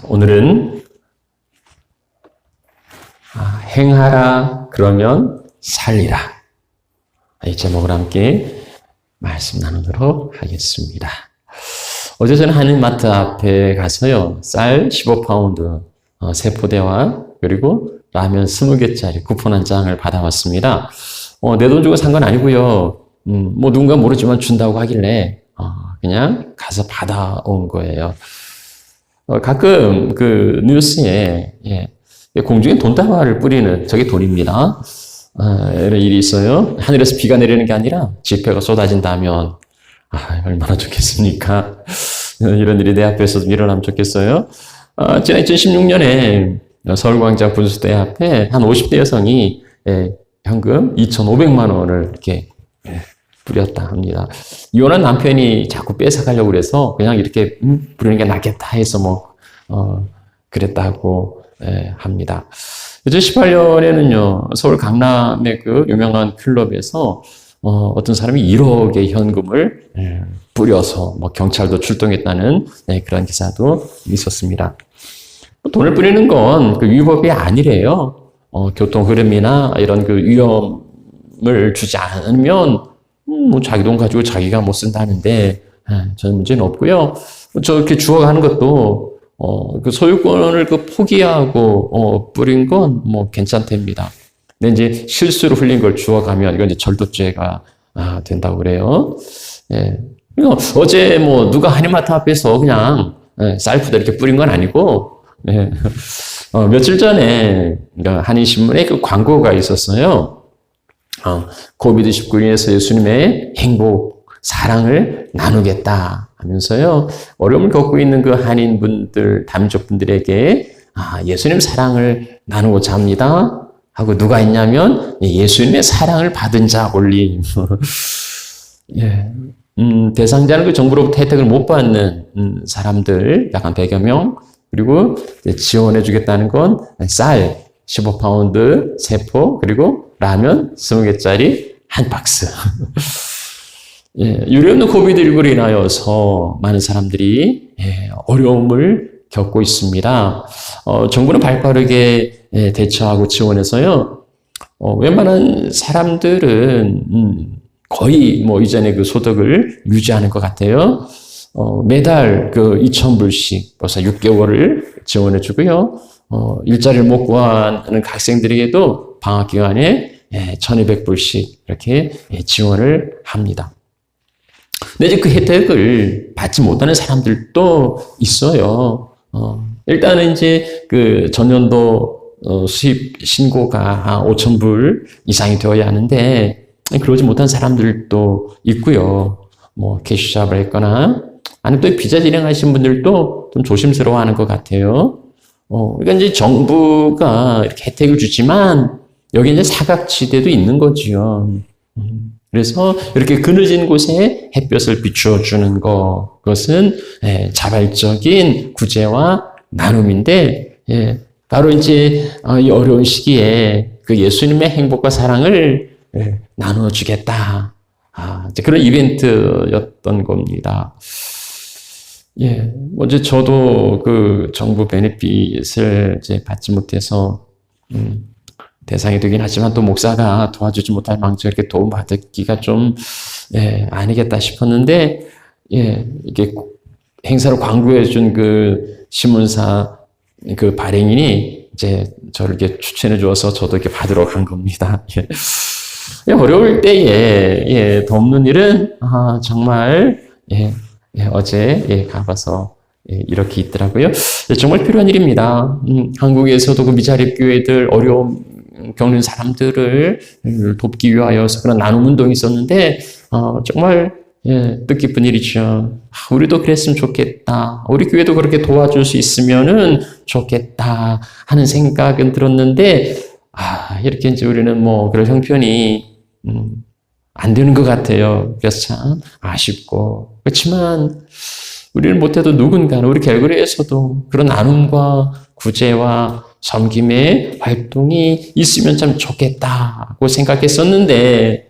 오늘은 행하라 그러면 살리라, 이 제목으로 함께 말씀 나누도록 하겠습니다. 어제 저는 한인마트 앞에 가서요, 쌀 15파운드 3포대와 그리고 라면 20개짜리 쿠폰 한 장을 받아왔습니다. 내 돈 주고 산 건 아니고요. 뭐 누군가 모르지만 준다고 하길래 그냥 가서 받아온 거예요. 가끔 그 뉴스에 공중에 돈다발을 뿌리는, 저게 돈입니다. 이런 일이 있어요. 하늘에서 비가 내리는 게 아니라 지폐가 쏟아진다면 얼마나 좋겠습니까? 이런 일이 내 앞에서도 일어나면 좋겠어요. 지난 2016년에 서울광장 분수대 앞에 한 50대 여성이 현금 2,500만 원을 이렇게 뿌렸다 합니다. 이혼한 남편이 자꾸 뺏어가려고 그래서 그냥 이렇게 뿌리는 게 낫겠다 해서 그랬다고 합니다. 2018년에는요, 서울 강남의 그 유명한 클럽에서 어떤 사람이 1억의 현금을 뿌려서 경찰도 출동했다는 그런 기사도 있었습니다. 돈을 뿌리는 건 그 위법이 아니래요. 교통 흐름이나 이런 그 위험을 주지 않으면 자기 돈 가지고 자기가 못 쓴다는데 저는 문제는 없고요. 저렇게 주워가는 것도 그 소유권을 포기하고 뿌린 건 괜찮답니다. 근데 이제 실수로 흘린 걸 주워가면 이건 이제 절도죄가 된다고 그래요. 어제 누가 한인마트 앞에서 그냥 쌀푸대 이렇게 뿌린 건 아니고, 며칠 전에 한인신문에 그 광고가 있었어요. 코비드-19로 인해서 예수님의 행복, 사랑을 나누겠다 하면서요, 어려움을 겪고 있는 그 한인분들, 다민족분들에게 예수님 사랑을 나누고자 합니다 하고, 누가 있냐면 예수님의 사랑을 받은 자 올림. 대상자는 그 정부로부터 혜택을 못 받는 사람들 약 한 100여 명, 그리고 지원해 주겠다는 건 쌀 15파운드 3포, 그리고 라면 20개짜리 한 박스. 유례없는 코비드19로 인하여서 많은 사람들이 어려움을 겪고 있습니다. 정부는 발빠르게 대처하고 지원해서요, 웬만한 사람들은 거의 이전에 그 소득을 유지하는 것 같아요. 매달 그 2,000불씩 벌써 6개월을 지원해 주고요. 일자리를 못 구하는 학생들에게도 방학 기간에 1,200불씩 이렇게 지원을 합니다. 근데 이제 그 혜택을 받지 못하는 사람들도 있어요. 일단은 이제 그 전년도 수입 신고가 5,000불 이상이 되어야 하는데, 그러지 못한 사람들도 있고요. 캐시샵을 했거나, 아니면 또 비자 진행하신 분들도 좀 조심스러워하는 것 같아요. 그러니까 이제 정부가 이렇게 혜택을 주지만 여기 이제 사각지대도 있는 거지요. 그래서 이렇게 그늘진 곳에 햇볕을 비추어 주는 것, 그것은 자발적인 구제와 나눔인데, 바로 이제 이 어려운 시기에 그 예수님의 행복과 사랑을 나누어 주겠다. 이제 그런 이벤트였던 겁니다. 어제 저도 그 정부 베네핏을 이제 받지 못해서 대상이 되긴 하지만, 또 목사가 도와주지 못할 망정 이렇게 도움받기가 좀 아니겠다 싶었는데, 이게 행사를 광고해 준 그 신문사 그 발행인이 이제 저를 이렇게 추천해 주어서 저도 이렇게 받으러 간 겁니다. 어려울 때에 돕는 일은 정말 어제 가봐서 이렇게 있더라고요. 정말 필요한 일입니다. 한국에서도 그 미자립 교회들, 어려움 겪는 사람들을 돕기 위하여서 그런 나눔 운동이 있었는데, 정말 뜻깊은 일이죠. 우리도 그랬으면 좋겠다, 우리 교회도 그렇게 도와줄 수 있으면은 좋겠다 하는 생각은 들었는데, 이렇게 이제 우리는 그런 형편이 안 되는 것 같아요. 그래서 참 아쉽고, 그렇지만 우리는 못해도 누군가는 우리 결과에서도 그런 나눔과 구제와 섬김의 활동이 있으면 참 좋겠다고 생각했었는데,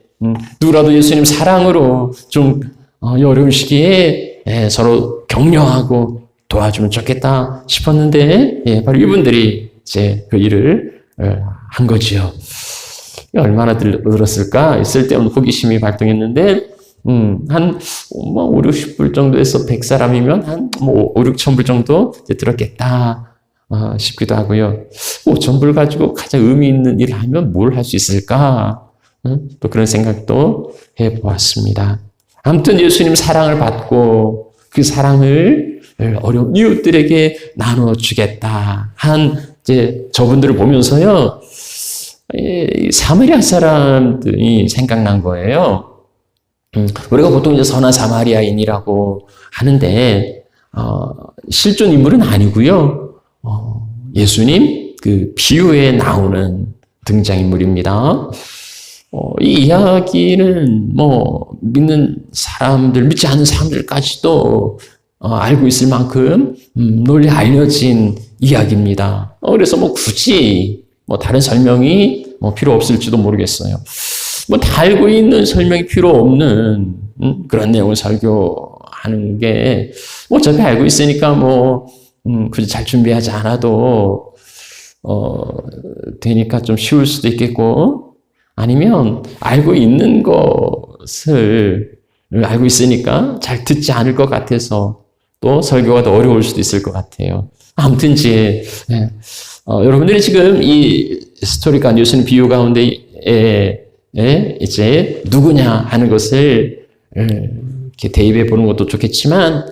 누구라도 예수님 사랑으로 좀 이 어려운 시기에 서로 격려하고 도와주면 좋겠다 싶었는데, 예, 바로 이분들이 이제 그 일을 한 거지요. 얼마나 들었을까? 쓸데없는 호기심이 발동했는데, 한, 5, 60불 정도에서 100사람이면 한, 5, 6천 불 정도 들었겠다, 싶기도 하고요. 5천 불 가지고 가장 의미 있는 일을 하면 뭘 할 수 있을까? 또 그런 생각도 해보았습니다. 아무튼 예수님 사랑을 받고 그 사랑을 어려운 이웃들에게 나눠주겠다 한 이제 저분들을 보면서요, 사마리아 사람들이 생각난 거예요. 우리가 보통 이제 선한 사마리아인이라고 하는데, 실존 인물은 아니고요. 예수님 그 비유에 나오는 등장인물입니다. 이 이야기는 믿는 사람들, 믿지 않는 사람들까지도 알고 있을 만큼 널리 알려진 이야기입니다. 그래서 굳이 다른 설명이 필요 없을지도 모르겠어요. 다 알고 있는 설명이 필요 없는 그런 내용을 설교하는 게 어차피 알고 있으니까 굳이 잘 준비하지 않아도 되니까 좀 쉬울 수도 있겠고, 아니면 알고 있는 것을 알고 있으니까 잘 듣지 않을 것 같아서 또 설교가 더 어려울 수도 있을 것 같아요. 아무튼 이제 여러분들이 지금 이 스토리가 예수님 비유 가운데 이제 누구냐 하는 것을 이렇게 대입해 보는 것도 좋겠지만,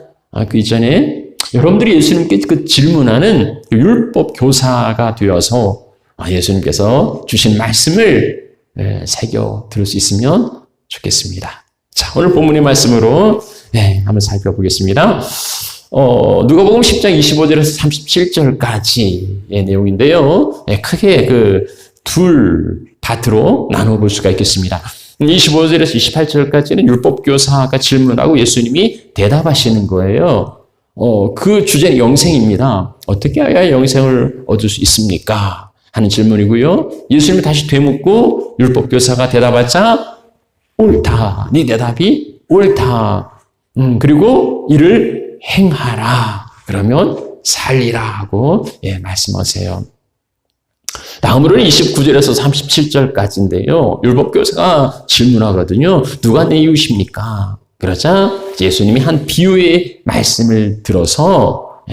그 이전에 여러분들이 예수님께 그 질문하는 율법 교사가 되어서 예수님께서 주신 말씀을 새겨 들을 수 있으면 좋겠습니다. 자, 오늘 본문의 말씀으로 한번 살펴보겠습니다. 누가복음 10장 25절에서 37절까지의 내용인데요. 크게 그 둘 파트로 나눠볼 수가 있겠습니다. 25절에서 28절까지는 율법교사가 질문하고 예수님이 대답하시는 거예요. 그 주제는 영생입니다. 어떻게 해야 영생을 얻을 수 있습니까? 하는 질문이고요. 예수님이 다시 되묻고 율법교사가 대답하자 옳다. 네 대답이 옳다. 그리고 이를 행하라. 그러면 살리라 하고 말씀하세요. 다음으로는 29절에서 37절까지인데요. 율법교사가 질문하거든요. 누가 내 이웃입니까? 그러자 예수님이 한 비유의 말씀을 들어서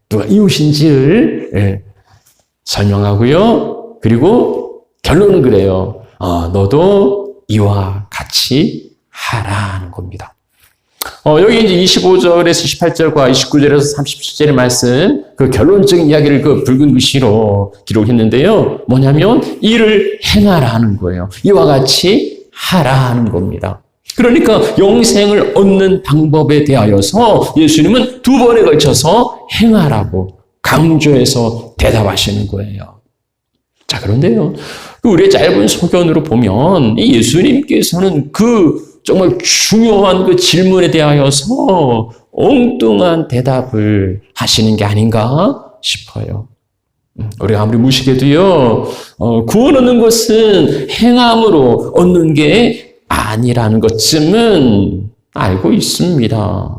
누가 이웃인지를 설명하고요. 그리고 결론은 그래요. 너도 이와 같이 하라는 겁니다. 여기 이제 25절에서 18절과 29절에서 37절의 말씀, 그 결론적인 이야기를 그 붉은 글씨로 기록했는데요. 뭐냐면 이를 행하라는 거예요. 이와 같이 하라는 겁니다. 그러니까 영생을 얻는 방법에 대하여서 예수님은 두 번에 걸쳐서 행하라고 강조해서 대답하시는 거예요. 자, 그런데요, 우리의 짧은 소견으로 보면 이 예수님께서는 그 정말 중요한 그 질문에 대하여서 엉뚱한 대답을 하시는 게 아닌가 싶어요. 우리가 아무리 무식해도요, 구원 얻는 것은 행함으로 얻는 게 아니라는 것쯤은 알고 있습니다.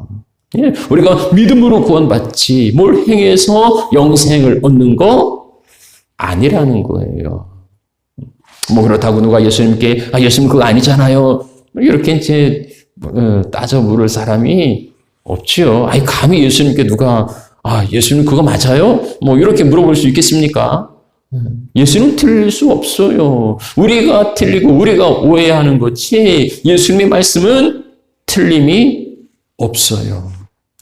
우리가 믿음으로 구원받지 뭘 행해서 영생을 얻는 거 아니라는 거예요. 그렇다고 누가 예수님께 예수님 그거 아니잖아요, 이렇게 이제 따져 물을 사람이 없지요. 감히 예수님께 누가 예수님 그거 맞아요? 이렇게 물어볼 수 있겠습니까? 예수님 틀릴 수 없어요. 우리가 틀리고 우리가 오해하는 거지 예수님의 말씀은 틀림이 없어요.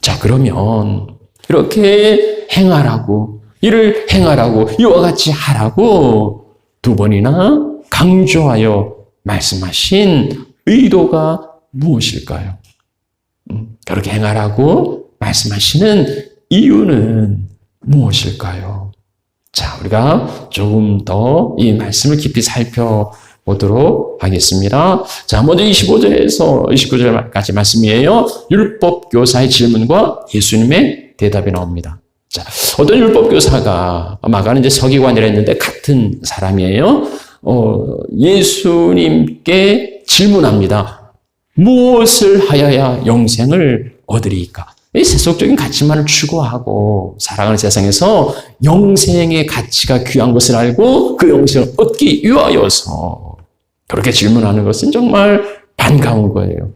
자, 그러면 이렇게 행하라고, 이를 행하라고, 이와 같이 하라고 두 번이나 강조하여 말씀하신 의도가 무엇일까요? 그렇게 행하라고 말씀하시는 이유는 무엇일까요? 자, 우리가 조금 더 이 말씀을 깊이 살펴보도록 하겠습니다. 자, 먼저 25절에서 29절까지 말씀이에요. 율법교사의 질문과 예수님의 대답이 나옵니다. 자, 어떤 율법교사가, 아까는 이제 서기관이라 했는데 같은 사람이에요. 예수님께 질문합니다. 무엇을 하여야 영생을 얻으리까? 이 세속적인 가치만을 추구하고 살아가는 세상에서 영생의 가치가 귀한 것을 알고 그 영생을 얻기 위하여서 그렇게 질문하는 것은 정말 반가운 거예요.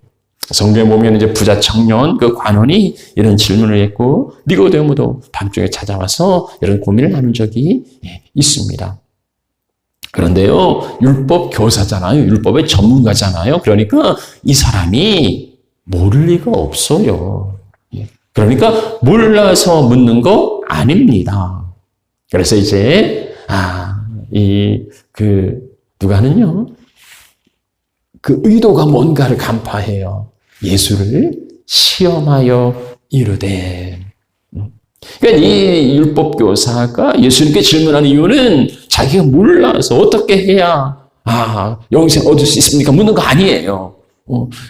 성경에 보면 이제 부자 청년 그 관원이 이런 질문을 했고 니고데모도 밤중에 찾아와서 이런 고민을 나눈 적이 있습니다. 그런데요, 율법 교사잖아요. 율법의 전문가잖아요. 그러니까 이 사람이 모를 리가 없어요. 그러니까 몰라서 묻는 거 아닙니다. 그래서 이제 누가는요, 그 의도가 뭔가를 간파해요. 예수를 시험하여 이르되. 그러니까 이 율법 교사가 예수님께 질문하는 이유는 자기가 몰라서 어떻게 해야 영생 얻을 수 있습니까? 묻는 거 아니에요.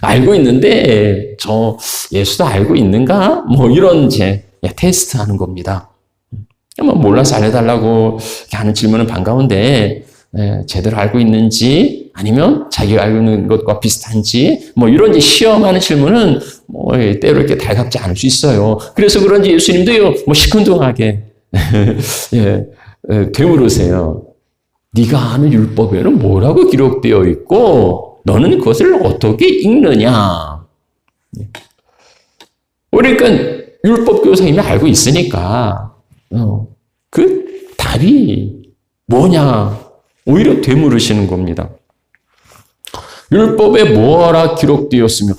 알고 있는데 저 예수도 알고 있는가? 뭐 이런 이제 테스트하는 겁니다. 뭐 몰라서 알려달라고 하는 질문은 반가운데 제대로 알고 있는지 아니면 자기가 알고 있는 것과 비슷한지 뭐 이런 이제 시험하는 질문은 뭐 때로 이렇게 달갑지 않을 수 있어요. 그래서 그런지 예수님도요 뭐 시큰둥하게 되물으세요. 네가 아는 율법에는 뭐라고 기록되어 있고 너는 그것을 어떻게 읽느냐? 그러니까 율법 교사님이 알고 있으니까 그 답이 뭐냐? 오히려 되물으시는 겁니다. 율법에 뭐라 기록되었으며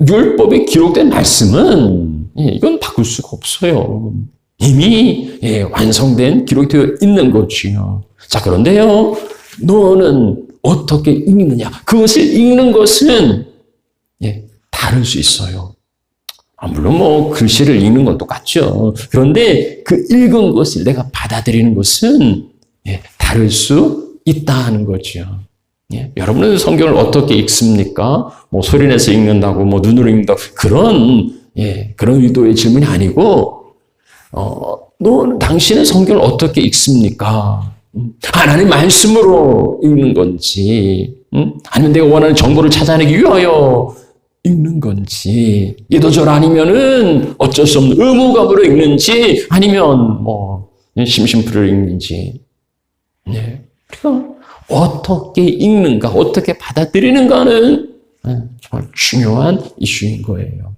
율법에 기록된 말씀은 이건 바꿀 수가 없어요. 이미 완성된 기록되어 있는 거지요. 자, 그런데요, 너는 어떻게 읽느냐? 그것을 읽는 것은 다를 수 있어요. 물론 뭐 글씨를 읽는 건 똑같죠. 그런데 그 읽은 것을 내가 받아들이는 것은 다를 수 있다는 거죠. 여러분은 성경을 어떻게 읽습니까? 뭐 소리내서 읽는다고, 뭐 눈으로 읽는다고 그런 의도의 질문이 아니고, 당신은 성경을 어떻게 읽습니까? 하나님 말씀으로 읽는 건지, 아니면 내가 원하는 정보를 찾아내기 위하여 읽는 건지, 이도저도 아니면은 어쩔 수 없는 의무감으로 읽는지, 아니면 뭐 심심풀이로 읽는지, 그러니까 어떻게 읽는가, 어떻게 받아들이는가는 정말 중요한 이슈인 거예요.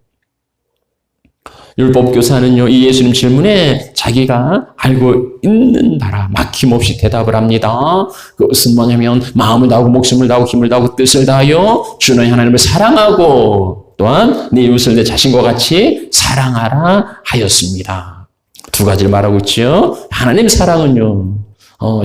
율법교사는요, 이 예수님 질문에 자기가 알고 있는 바라 막힘없이 대답을 합니다. 그것은 뭐냐면 마음을 다하고 목숨을 다하고 힘을 다하고 뜻을 다하여 주 너희 하나님을 사랑하고 또한 네 이웃을 내 자신과 같이 사랑하라 하였습니다. 두 가지를 말하고 있죠. 하나님 사랑은요,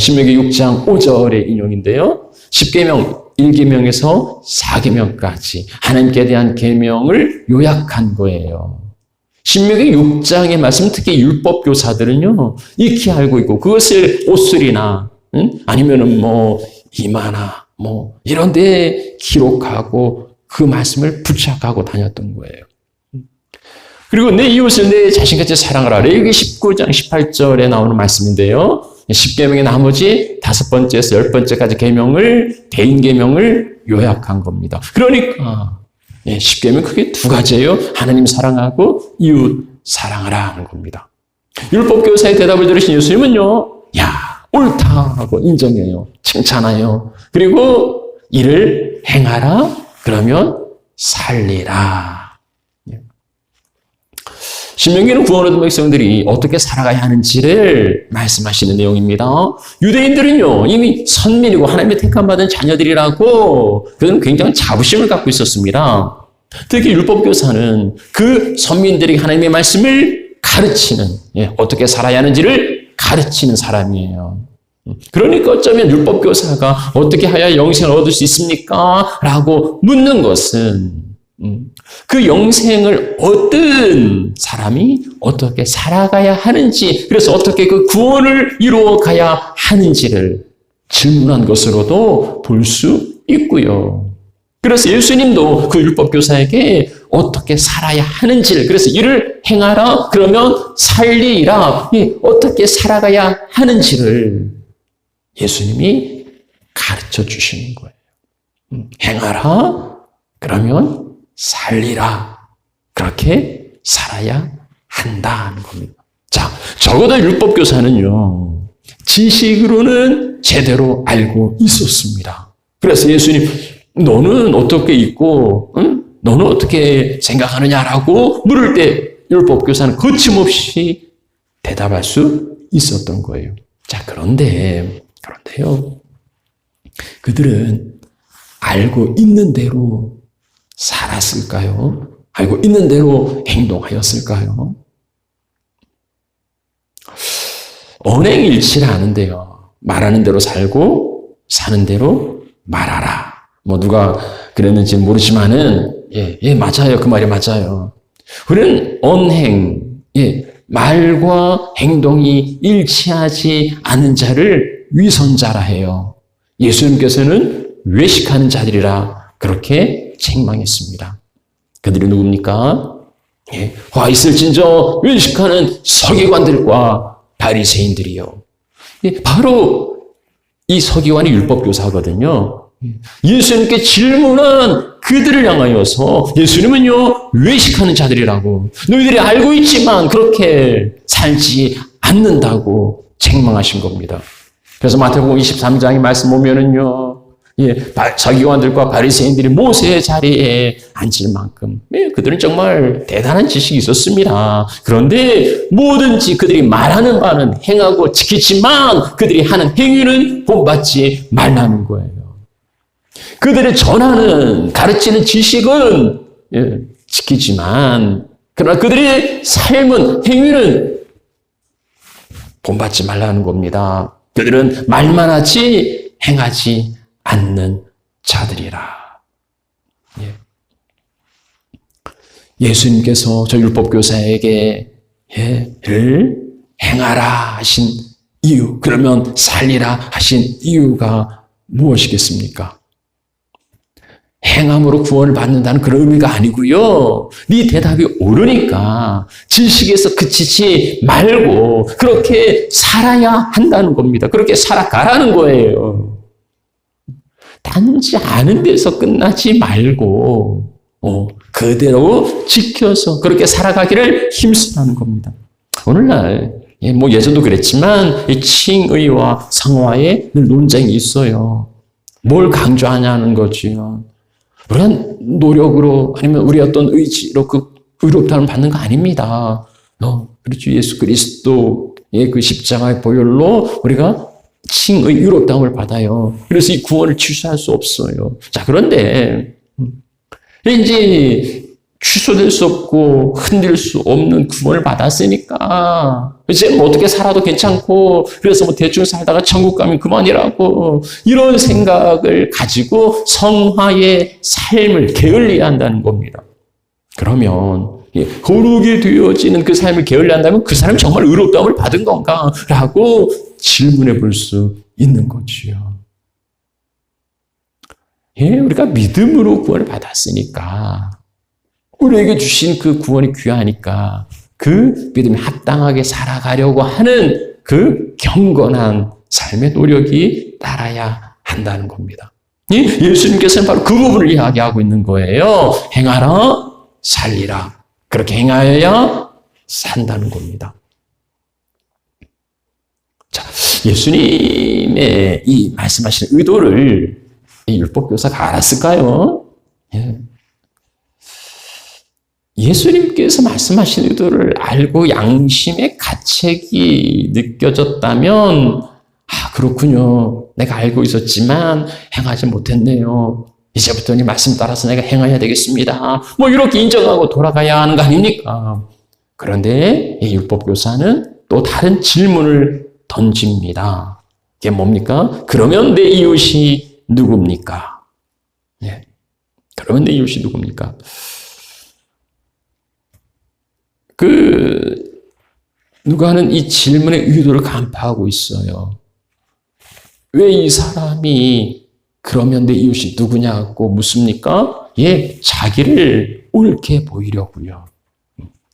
신명기 6장 5절의 인용인데요. 10계명 1계명에서 4계명까지 하나님께 대한 계명을 요약한 거예요. 신명기 6장의 말씀, 특히 율법 교사들은요, 익히 알고 있고 그것을 옷술이나 아니면은 뭐 이마나 뭐 이런 데 기록하고 그 말씀을 부착하고 다녔던 거예요. 그리고 내 이웃을 내 자신같이 사랑하라. 레위기 19장 18절에 나오는 말씀인데요. 10계명의 나머지 5번째에서 10번째까지 계명을, 대인 계명을 요약한 겁니다. 그러니까 10계명 크게 두 가지예요. 하나님 사랑하고 이웃 사랑하라 하는 겁니다. 율법 교사의 대답을 들으신 예수님은요, 야, 옳다고 인정해요. 칭찬해요. 그리고 이를 행하라. 그러면 살리라. 신명기는 구원 얻은 백성들이 어떻게 살아가야 하는지를 말씀하시는 내용입니다. 유대인들은요, 이미 선민이고 하나님의 택함받은 자녀들이라고 그들은 굉장히 자부심을 갖고 있었습니다. 특히 율법교사는 그 선민들이 하나님의 말씀을 가르치는, 어떻게 살아야 하는지를 가르치는 사람이에요. 그러니까 어쩌면 율법교사가 어떻게 하여야 영생을 얻을 수 있습니까? 라고 묻는 것은 그 영생을 얻은 사람이 어떻게 살아가야 하는지, 그래서 어떻게 그 구원을 이루어가야 하는지를 질문한 것으로도 볼 수 있고요. 그래서 예수님도 그 율법교사에게 어떻게 살아야 하는지를, 그래서 이를 행하라, 그러면 살리라, 어떻게 살아가야 하는지를 예수님이 가르쳐 주시는 거예요. 행하라, 그러면 살리라. 그렇게 살아야 한다는 겁니다. 자, 적어도 율법교사는요, 지식으로는 제대로 알고 있었습니다. 그래서 예수님, 너는 어떻게 있고, 응? 너는 어떻게 생각하느냐라고 물을 때 율법교사는 거침없이 대답할 수 있었던 거예요. 자, 그런데요. 그들은 알고 있는 대로 살았을까요? 알고 있는 대로 행동하였을까요? 언행일치를 하는데요. 말하는 대로 살고 사는 대로 말하라. 뭐 누가 그랬는지 모르지만은 맞아요. 그 말이 맞아요. 우리는 언행, 말과 행동이 일치하지 않는 자를 위선자라 해요. 예수님께서는 외식하는 자들이라 그렇게 책망했습니다. 그들이 누굽니까? 와 있을진저 외식하는 서기관들과 바리새인들이요. 바로 이 서기관이 율법교사거든요. 예수님께 질문한 그들을 향하여서 예수님은요, 외식하는 자들이라고, 너희들이 알고 있지만 그렇게 살지 않는다고 책망하신 겁니다. 그래서 마태복음 23장의 말씀 보면은요, 서기관들과 바리새인들이 모세의 자리에 앉을 만큼 그들은 정말 대단한 지식이 있었습니다. 그런데 뭐든지 그들이 말하는 바는 행하고 지키지만 그들이 하는 행위는 본받지 말라는 거예요. 그들의 전하는 가르치는 지식은 지키지만 그러나 그들의 삶은 행위는 본받지 말라는 겁니다. 그들은 말만 하지 행하지 않는 자들이라. 예수님께서 저 율법교사에게 행하라 하신 이유, 그러면 살리라 하신 이유가 무엇이겠습니까? 행함으로 구원을 받는다는 그런 의미가 아니고요. 네 대답이 옳으니까 지식에서 그치지 말고 그렇게 살아야 한다는 겁니다. 그렇게 살아가라는 거예요. 단지 아는 데서 끝나지 말고 그대로 지켜서 그렇게 살아가기를 힘쓰라는 겁니다. 오늘날 뭐 예전도 그랬지만 이 칭의와 상화에 늘 논쟁이 있어요. 뭘 강조하냐는 거지요. 우리가 노력으로 아니면 우리 어떤 의지로 그 의롭다함을 받는 거 아닙니다. 그렇죠. 예수 그리스도의 그 십자가의 보혈로 우리가 칭의 의롭다함을 받아요. 그래서 이 구원을 취소할 수 없어요. 자, 그런데 이제 취소될 수 없고 흔들 수 없는 구원을 받았으니까 이제 뭐 어떻게 살아도 괜찮고 그래서 뭐 대충 살다가 천국 가면 그만이라고 이런 생각을 가지고 성화의 삶을 게을리해야 한다는 겁니다. 그러면 거룩이 되어지는 그 삶을 게을리한다면 그 사람이 정말 의롭다함을 받은 건가? 라고 질문해 볼 수 있는 거지요. 우리가 믿음으로 구원을 받았으니까 우리에게 주신 그 구원이 귀하니까 그 믿음에 합당하게 살아가려고 하는 그 경건한 삶의 노력이 따라야 한다는 겁니다. 예수님께서는 바로 그 부분을 이야기하고 있는 거예요. 행하라, 살리라. 그렇게 행하여야 산다는 겁니다. 자, 예수님의 이 말씀하시는 의도를 이 율법교사가 알았을까요? 예수님께서 말씀하신 의도를 알고 양심의 가책이 느껴졌다면 그렇군요. 내가 알고 있었지만 행하지 못했네요. 이제부터는 이 말씀 따라서 내가 행해야 되겠습니다. 뭐 이렇게 인정하고 돌아가야 하는 거 아닙니까? 그런데 이 율법교사는 또 다른 질문을 던집니다. 그게 뭡니까? 그러면 내 이웃이 누굽니까? 그러면 내 이웃이 누굽니까? 누가는 이 질문의 의도를 간파하고 있어요. 왜 이 사람이 그러면 내 이웃이 누구냐고 묻습니까? 자기를 옳게 보이려고요.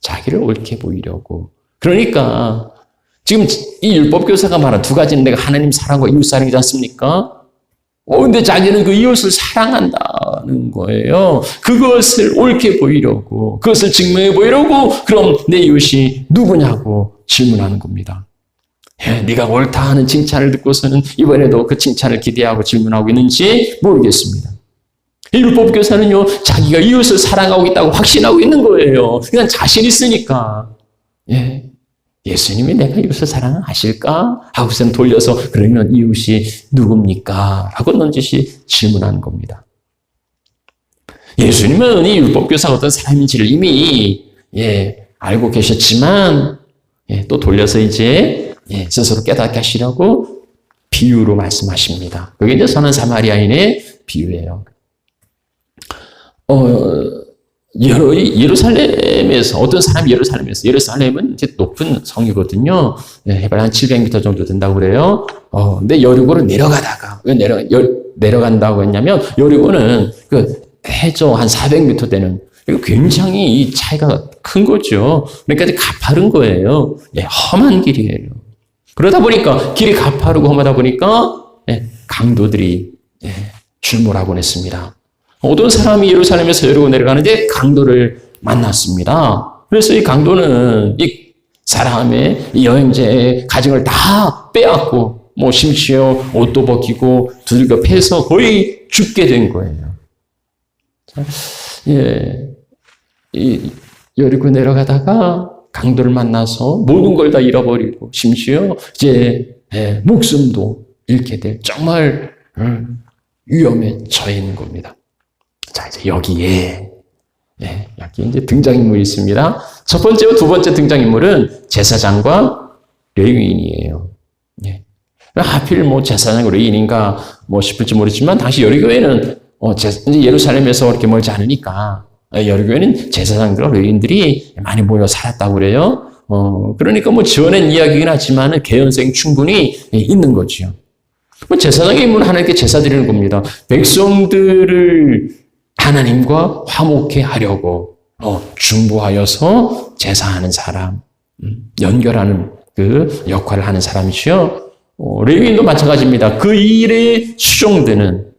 자기를 옳게 보이려고. 그러니까 지금 이 율법교사가 말한 두 가지는 내가 하나님 사랑과 이웃 사랑이지 않습니까? 근데 자기는 그 이웃을 사랑한다. 하는 거예요. 그것을 옳게 보이려고, 그것을 증명해 보이려고, 그럼 내 이웃이 누구냐고 질문하는 겁니다. 네가 옳다 하는 칭찬을 듣고서는 이번에도 그 칭찬을 기대하고 질문하고 있는지 모르겠습니다. 율법교사는요, 자기가 이웃을 사랑하고 있다고 확신하고 있는 거예요. 그냥 자신 있으니까. 예수님이 내가 이웃을 사랑하실까? 하고서는 돌려서 그러면 이웃이 누굽니까? 라고 넌지시 질문하는 겁니다. 예수님은 이 율법교사가 어떤 사람인지를 이미 알고 계셨지만 또 돌려서 이제 스스로 깨닫게 하시려고 비유로 말씀하십니다. 그게 이제 선한 사마리아인의 비유예요. 예루살렘에서 어떤 사람이 예루살렘은 이제 높은 성이거든요. 해발 한 700m 정도 된다고 그래요. 근데 여리고를 내려가다가 왜 내려간다고 했냐면 여리고는 그 해저 한 400m 되는 굉장히 이 차이가 큰 거죠. 그러니까 이제 가파른 거예요. 험한 길이에요. 그러다 보니까 길이 가파르고 험하다 보니까 강도들이 출몰하곤 했습니다. 어떤 사람이 예루살렘에서 여리고 내려가는데 강도를 만났습니다. 그래서 이 강도는 이 사람의 이 여행자의 가정을 다 빼앗고 심지어 옷도 벗기고 두들겨 패서 거의 죽게 된 거예요. 이 여리고 내려가다가 강도를 만나서 모든 걸 다 잃어버리고 심지어 이제 목숨도 잃게 될 정말 위험에 처해 있는 겁니다. 자, 이제 여기에 여기 이제 등장인물이 있습니다. 첫 번째와 두 번째 등장인물은 제사장과 레위인이에요. 하필 제사장과 레위인인가 싶을지 모르지만 당시 여리고에는 이제 예루살렘에서 그렇게 멀지 않으니까 여리고에는 제사장들과 레위인들이 많이 모여 살았다고 그래요. 그러니까 지어낸 이야기긴 하지만 개연성이 충분히 있는 거죠. 제사장의 임무는 하나님께 제사 드리는 겁니다. 백성들을 하나님과 화목해 하려고 중보하여서 제사하는 사람, 연결하는 그 역할을 하는 사람이죠. 레위인도 마찬가지입니다. 그 일에 수종되는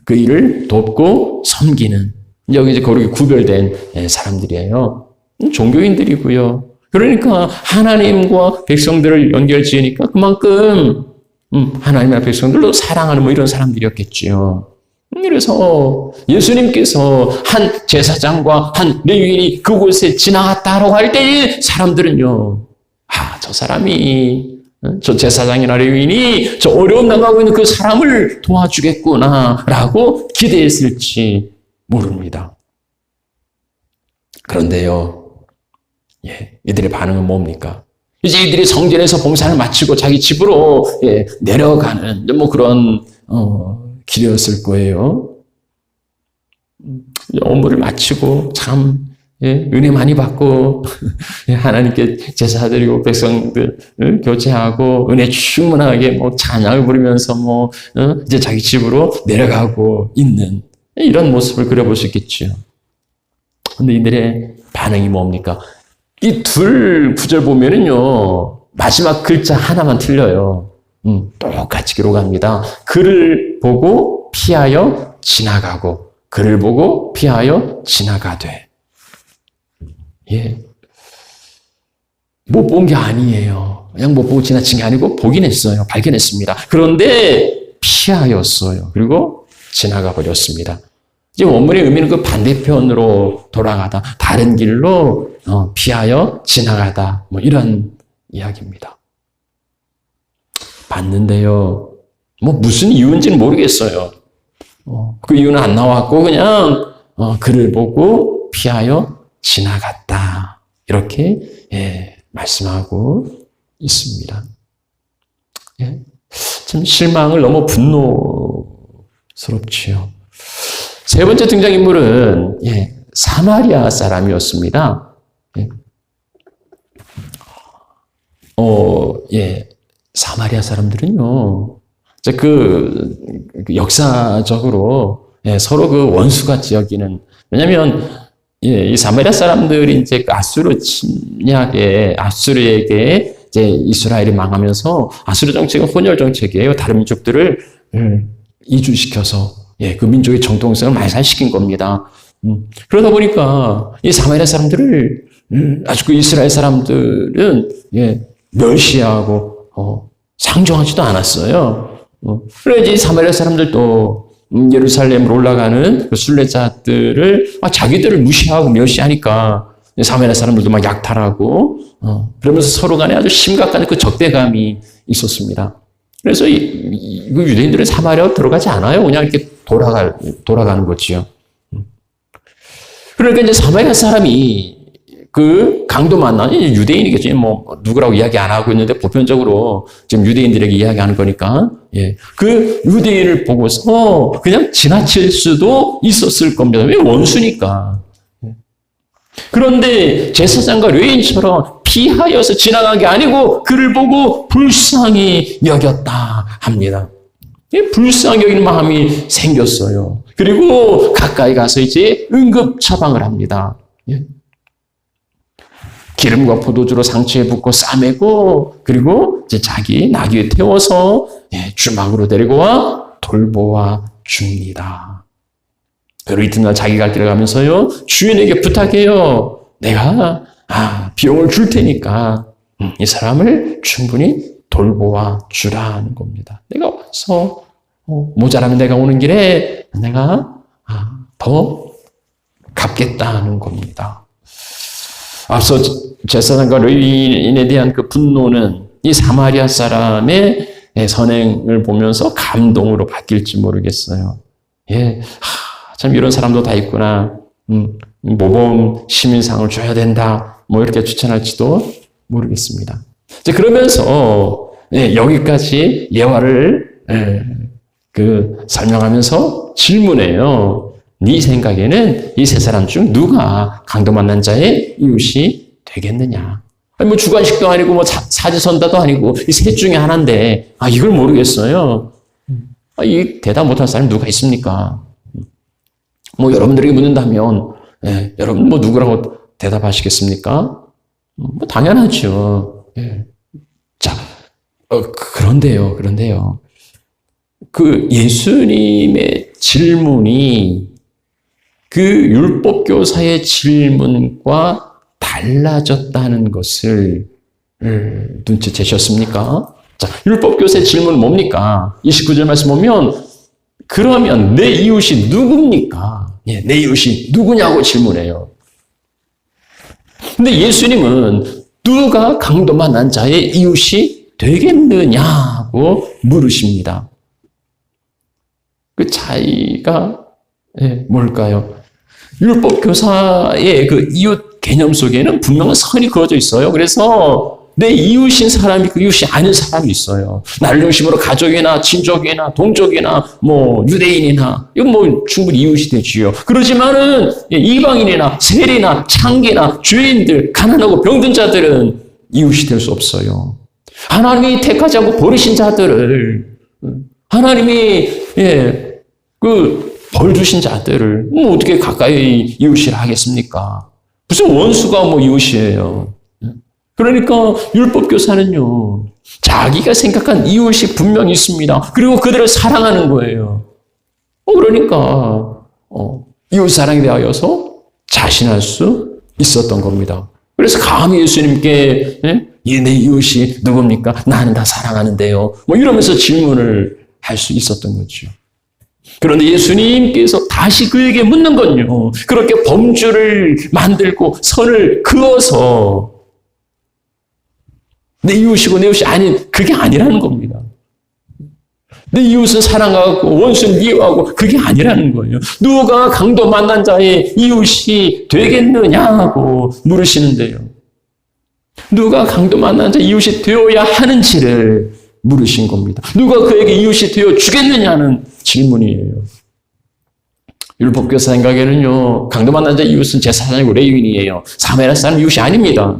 그 일을 돕고 섬기는 여기 이제 거룩히 구별된 사람들이에요. 종교인들이고요. 그러니까 하나님과 백성들을 연결 지으니까 그만큼 하나님과 백성들도 사랑하는 이런 사람들이었겠지요. 그래서 예수님께서 한 제사장과 한 레위인이 그곳에 지나갔다라고 할 때 사람들은요, 저 사람이 저 제사장이나 레위인이 저 어려움 당하고 있는 그 사람을 도와주겠구나라고 기대했을지 모릅니다. 그런데요, 이들의 반응은 뭡니까? 이제 이들이 성전에서 봉사를 마치고 자기 집으로 내려가는 그런 길이었을 거예요. 업무를 마치고 참 은혜 많이 받고 하나님께 제사 드리고 백성들을 교제하고 은혜 충만하게 찬양을 부르면서 이제 자기 집으로 내려가고 있는 이런 모습을 그려볼 수 있겠죠. 근데 이들의 반응이 뭡니까? 이 둘 구절 보면은요, 마지막 글자 하나만 틀려요. 똑같이 기록합니다. 그를 보고 피하여 지나가고, 그를 보고 피하여 지나가되. 못 본 게 아니에요. 그냥 못 보고 지나친 게 아니고 보긴 했어요. 발견했습니다. 그런데 피하였어요. 그리고 지나가 버렸습니다. 이제 원문의 의미는 그 반대편으로 돌아가다, 다른 길로 피하여 지나가다, 이런 이야기입니다. 봤는데요, 무슨 이유인지는 모르겠어요. 그 이유는 안 나왔고, 그냥, 그를 보고 피하여 지나갔다. 이렇게, 말씀하고 있습니다. 참 실망을 너무 분노스럽지요. 세 번째 등장인물은, 사마리아 사람이었습니다. 사마리아 사람들은요, 역사적으로 서로 그 원수같이 여기는, 왜냐면, 이 사마리아 사람들이 이제 아수르 침략에, 아수르에게 이제 이스라엘이 망하면서 아수르 정책은 혼혈 정책이에요. 다른 민족들을 이주시켜서 그 민족의 정통성을 말살시킨 겁니다. 그러다 보니까 이 사마리아 사람들을 아주 그 이스라엘 사람들은 멸시하고 상종하지도 않았어요. 그래 이제 사마리아 사람들도 예루살렘으로 올라가는 그 순례자들을 자기들을 무시하고 멸시하니까 사마리아 사람들도 막 약탈하고 그러면서 서로 간에 아주 심각한 그 적대감이 있었습니다. 그래서 이 유대인들은 사마리아로 들어가지 않아요. 그냥 이렇게 돌아가는 거지요. 그러니까 이제 사마리아 사람이 그 강도 만난 유대인이겠죠. 뭐 누구라고 이야기 안 하고 있는데 보편적으로 지금 유대인들에게 이야기하는 거니까 그 유대인을 보고서 그냥 지나칠 수도 있었을 겁니다. 왜 원수니까. 그런데 제사장과 레위인처럼 피하여서 지나간 게 아니고 그를 보고 불쌍히 여겼다 합니다. 불쌍히 여기는 마음이 생겼어요. 그리고 가까이 가서 이제 응급 처방을 합니다. 기름과 포도주로 상처에 붓고 싸매고 그리고 이제 자기 나귀에 태워서 주막으로 데리고 와 돌보아 줍니다. 그리고 이튿날 자기 갈 길을 가면서요 주인에게 부탁해요. 내가 비용을 줄 테니까 이 사람을 충분히 돌보아 주라는 겁니다. 내가 와서 모자라면 내가 오는 길에 내가 더 갚겠다는 겁니다. 앞서 제사장과 레위인에 대한 그 분노는 이 사마리아 사람의 선행을 보면서 감동으로 바뀔지 모르겠어요. 참 이런 사람도 다 있구나. 모범 시민상을 줘야 된다. 뭐 이렇게 추천할지도 모르겠습니다. 이제 그러면서 여기까지 예화를 설명하면서 질문해요. 네 생각에는 이 세 사람 중 누가 강도 만난 자의 이웃이 되겠느냐? 뭐 주관식도 아니고 뭐 사지선다도 아니고 이 셋 중에 하나인데 이걸 모르겠어요. 이 대답 못할 사람이 누가 있습니까? 뭐 여러분들에게 묻는다면 여러분 뭐 누구라고 대답하시겠습니까? 뭐 당연하죠. 자, 그런데요. 그 예수님의 질문이 그 율법교사의 질문과 달라졌다는 것을 눈치채셨습니까? 자, 율법교사의 질문은 뭡니까? 29절 말씀 보면 그러면 내 이웃이 누굽니까? 내 이웃이 누구냐고 질문해요. 근데 예수님은 누가 강도 만난 자의 이웃이 되겠느냐고 물으십니다. 그 차이가 뭘까요? 율법교사의 그 이웃 개념 속에는 분명한 선이 그어져 있어요. 그래서 내 이웃인 사람이 그 이웃이 아닌 사람이 있어요. 나를 중심으로 가족이나 친족이나 동족이나 뭐 유대인이나 이건 뭐 충분히 이웃이 되지요. 그렇지만은 이방인이나 세리나 창기나 죄인들, 가난하고 병든 자들은 이웃이 될 수 없어요. 하나님이 택하지 않고 버리신 자들을 하나님이 벌 주신 자들을 뭐 어떻게 가까이 이웃이라 하겠습니까? 무슨 원수가 뭐 이웃이에요. 그러니까 율법교사는요, 자기가 생각한 이웃이 분명히 있습니다. 그리고 그들을 사랑하는 거예요. 그러니까 이웃 사랑에 대하여서 자신할 수 있었던 겁니다. 그래서 감히 예수님께 내 이웃이 누굽니까? 나는 다 사랑하는데요. 뭐 이러면서 질문을 할 수 있었던 거죠. 그런데 예수님께서 다시 그에게 묻는 건요, 그렇게 범주를 만들고 선을 그어서 내 이웃이고 내 이웃이 아닌 그게 아니라는 겁니다. 내 이웃은 사랑하고 원수는 미워하고 그게 아니라는 거예요. 누가 강도 만난 자의 이웃이 되겠느냐고 물으시는데요. 누가 강도 만난 자의 이웃이 되어야 하는지를 물으신 겁니다. 누가 그에게 이웃이 되어 주겠느냐는 질문이에요. 율법교사 생각에는요, 강도 만난 자의 이웃은 제사장이고 레위인이에요. 사마리아 사람 이웃이 아닙니다.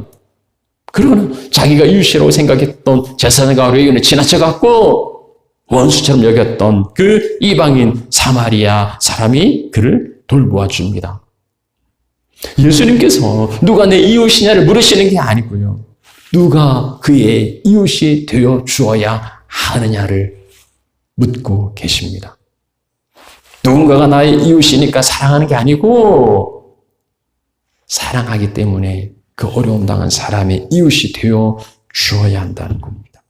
그러나 자기가 이웃이라고 생각했던 제사장과 레위인을 지나쳐갖고 원수처럼 여겼던 그 이방인 사마리아 사람이 그를 돌보아 줍니다. 예수님께서 누가 내 이웃이냐를 물으시는 게 아니고요, 누가 그의 이웃이 되어 주어야 하느냐를 묻고 계십니다. 누군가가 나의 이웃이니까 사랑하는 게 아니고 사랑하기 때문에 그 어려움 당한 사람의 이웃이 되어 주어야 한다는 겁니다.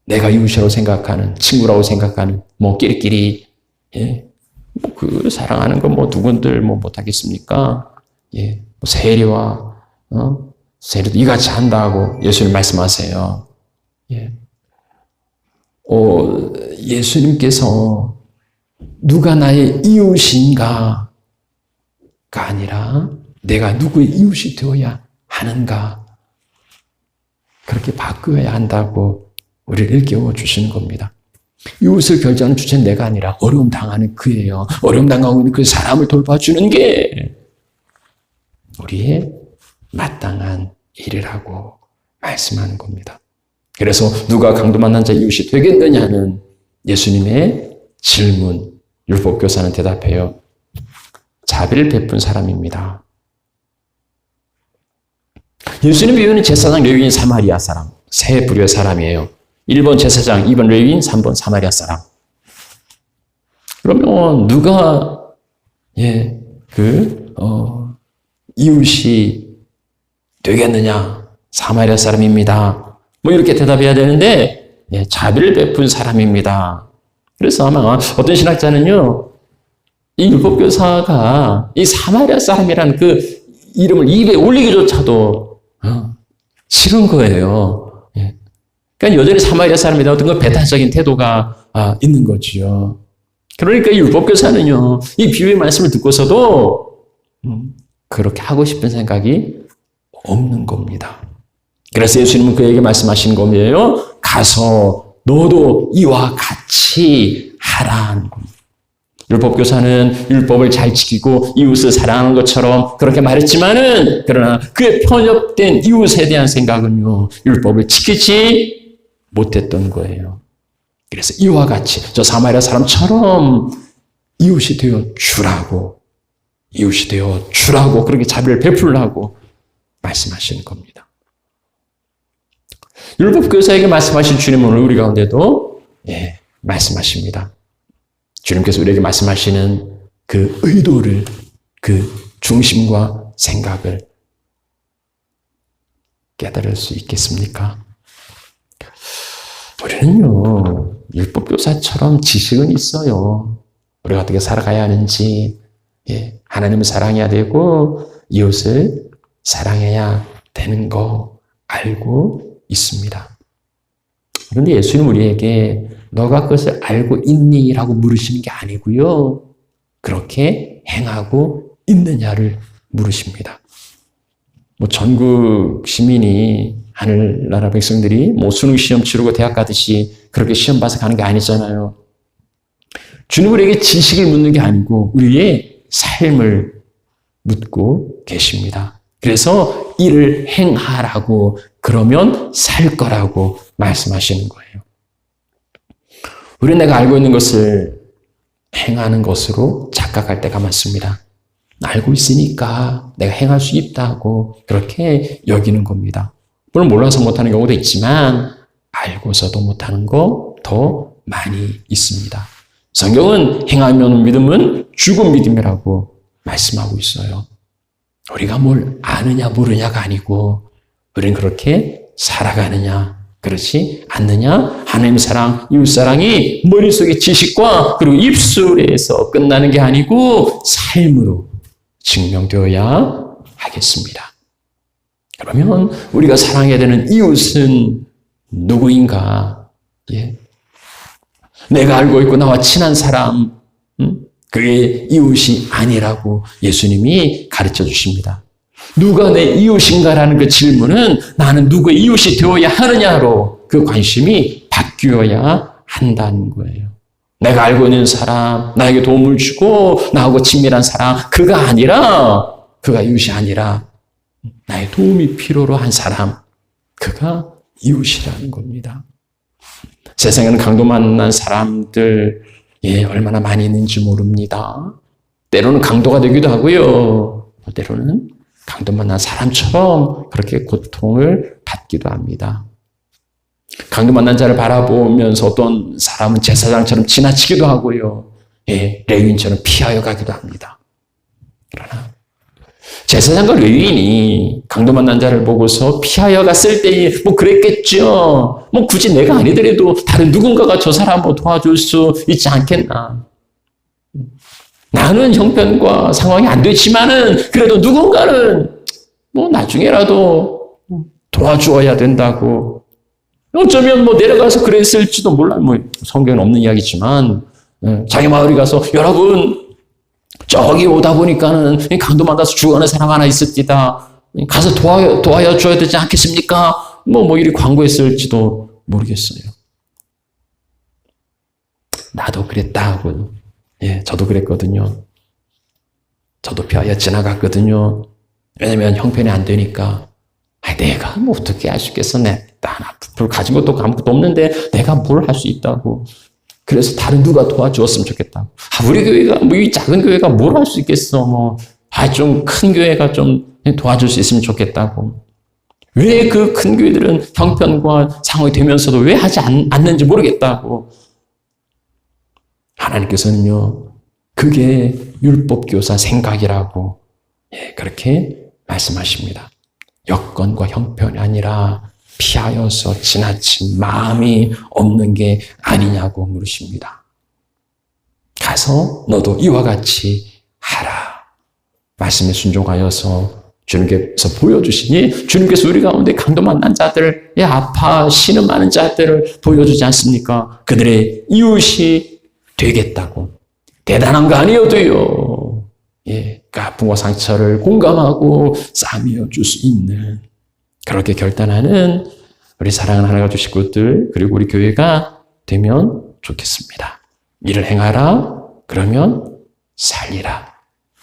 내가 이웃이라고 생각하는, 친구라고 생각하는, 끼리끼리, 그 사랑하는 건 누군들 못하겠습니까? 세리와, 세리도 이같이 한다고 예수님 말씀하세요. 예수님께서 누가 나의 이웃인가가 아니라 내가 누구의 이웃이 되어야 하는가, 그렇게 바꾸어야 한다고 우리를 일깨워 주시는 겁니다. 이웃을 결정하는 주체는 내가 아니라 어려움 당하는 그예요. 어려움 당하고 있는 그 사람을 돌봐주는 게 우리의 마땅한 일이라고 말씀하는 겁니다. 그래서 누가 강도 만난 자 이웃이 되겠느냐는 예수님의 질문, 율법교사는 대답해요. 자비를 베푼 사람입니다. 예수님 비유는 제사장, 레위인, 사마리아 사람, 세 부류의 사람이에요. 1번 제사장, 2번 레위인, 3번 사마리아 사람. 그러면 누가 이웃이 되겠느냐? 사마리아 사람입니다. 이렇게 대답해야 되는데 자비를 베푼 사람입니다. 그래서 아마 어떤 신학자는요, 이 율법교사가 이 사마리아 사람이라는 그 이름을 입에 올리기조차도 싫은 거예요. 그러니까 여전히 사마리아 사람이다 어떤 그 배타적인 태도가 있는 거지요. 그러니까 이 율법교사는요, 이 비유의 말씀을 듣고서도 그렇게 하고 싶은 생각이 없는 겁니다. 그래서 예수님은 그에게 말씀하신 거예요. 가서 너도 이와 같이 하라는 겁니다. 율법교사는 율법을 잘 지키고 이웃을 사랑하는 것처럼 그렇게 말했지만은, 그러나 그의 편협된 이웃에 대한 생각은요, 율법을 지키지 못했던 거예요. 그래서 이와 같이 저 사마리아 사람처럼 이웃이 되어 주라고, 이웃이 되어 주라고, 그렇게 자비를 베풀라고 말씀하시는 겁니다. 율법교사에게 말씀하신 주님은 오늘 우리 가운데도 말씀하십니다. 주님께서 우리에게 말씀하시는 그 의도를, 그 중심과 생각을 깨달을 수 있겠습니까? 우리는요, 율법교사처럼 지식은 있어요. 우리가 어떻게 살아가야 하는지, 하나님을 사랑해야 되고 이웃을 사랑해야 되는 거 알고 있습니다. 그런데 예수님 우리에게 너가 그것을 알고 있니? 라고 물으시는 게 아니고요, 그렇게 행하고 있느냐를 물으십니다. 전국 시민이, 하늘나라 백성들이 수능 시험 치르고 대학 가듯이 그렇게 시험 봐서 가는 게 아니잖아요. 주님 우리에게 지식을 묻는 게 아니고 우리의 삶을 묻고 계십니다. 그래서 이를 행하라고, 그러면 살 거라고 말씀하시는 거예요. 우리는 내가 알고 있는 것을 행하는 것으로 착각할 때가 많습니다. 알고 있으니까 내가 행할 수 있다고 그렇게 여기는 겁니다. 물론 몰라서 못하는 경우도 있지만 알고서도 못하는 거 더 많이 있습니다. 성경은 행하면 믿음은 죽은 믿음이라고 말씀하고 있어요. 우리가 뭘 아느냐 모르냐가 아니고 우리는 그렇게 살아가느냐 그렇지 않느냐, 하나님 사랑, 이웃 사랑이 머릿속의 지식과 그리고 입술에서 끝나는 게 아니고 삶으로 증명되어야 하겠습니다. 그러면 우리가 사랑해야 되는 이웃은 누구인가? 내가 알고 있고 나와 친한 사람, 그게 이웃이 아니라고 예수님이 가르쳐 주십니다. 누가 내 이웃인가라는 그 질문은 나는 누구의 이웃이 되어야 하느냐로 그 관심이 바뀌어야 한다는 거예요. 내가 알고 있는 사람, 나에게 도움을 주고 나하고 친밀한 사람, 그가 이웃이 아니라 나의 도움이 필요로 한 사람, 그가 이웃이라는 겁니다. 세상에는 강도 만난 사람들 얼마나 많이 있는지 모릅니다. 때로는 강도가 되기도 하고요. 때로는 강도 만난 사람처럼 그렇게 고통을 받기도 합니다. 강도 만난 자를 바라보면서 어떤 사람은 제사장처럼 지나치기도 하고요. 예, 레위인처럼 피하여 가기도 합니다. 그러나 제사장과 레위인이 강도 만난 자를 보고서 피하여 갔을 때에 뭐 그랬겠죠. 뭐 굳이 내가 아니더라도 다른 누군가가 저 사람 뭐 도와줄 수 있지 않겠나. 나는 형편과 상황이 안 되지만은 그래도 누군가는 뭐 나중에라도 도와주어야 된다고. 어쩌면 뭐 내려가서 그랬을지도 몰라요. 뭐 성경은 없는 이야기지만 자기 마을에 가서 여러분 저기 오다 보니까는 강도 만나서 죽어가는 사람 하나 있습니다. 가서 도와야 줘야 되지 않겠습니까? 뭐 이리 광고했을지도 모르겠어요. 나도 그랬다 하고, 예, 저도 그랬거든요. 저도 피하여 지나갔거든요. 왜냐면 형편이 안 되니까. 내가 뭐 어떻게 할 수 있겠어? 나 앞으로 가진 것도 아무것도 없는데 내가 뭘 할 수 있다고. 그래서 다른 누가 도와주었으면 좋겠다고. 우리 교회가, 이 작은 교회가 뭘 할 수 있겠어? 좀 큰 교회가 좀 도와줄 수 있으면 좋겠다고. 왜 그 큰 교회들은 형편과 상황이 되면서도 왜 하지 않는지 모르겠다고. 하나님께서는요, 그게 율법교사 생각이라고, 예, 그렇게 말씀하십니다. 여건과 형편이 아니라 피하여서 지나친 마음이 없는 게 아니냐고 물으십니다. 가서 너도 이와 같이 하라. 말씀에 순종하여서 주님께서 보여주시니 주님께서 우리 가운데 강도 만난 자들, 아파 신음 많은 자들을 보여주지 않습니까? 그들의 이웃이 되겠다고. 대단한 거 아니어도요. 예, 아픔과 상처를 공감하고 싸매어 줄 수 있는 그렇게 결단하는 우리 사랑하는 하나님 가족 식구들 그리고 우리 교회가 되면 좋겠습니다. 이를 행하라. 그러면 살리라.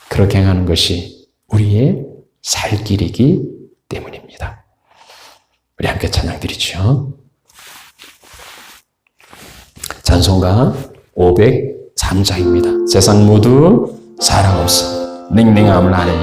그렇게 행하는 것이 우리의 살 길이기 때문입니다. 우리 함께 찬양 드리죠. 찬송가 503장입니다. 세상 모두 사랑 없어 냉랭함을 아느냐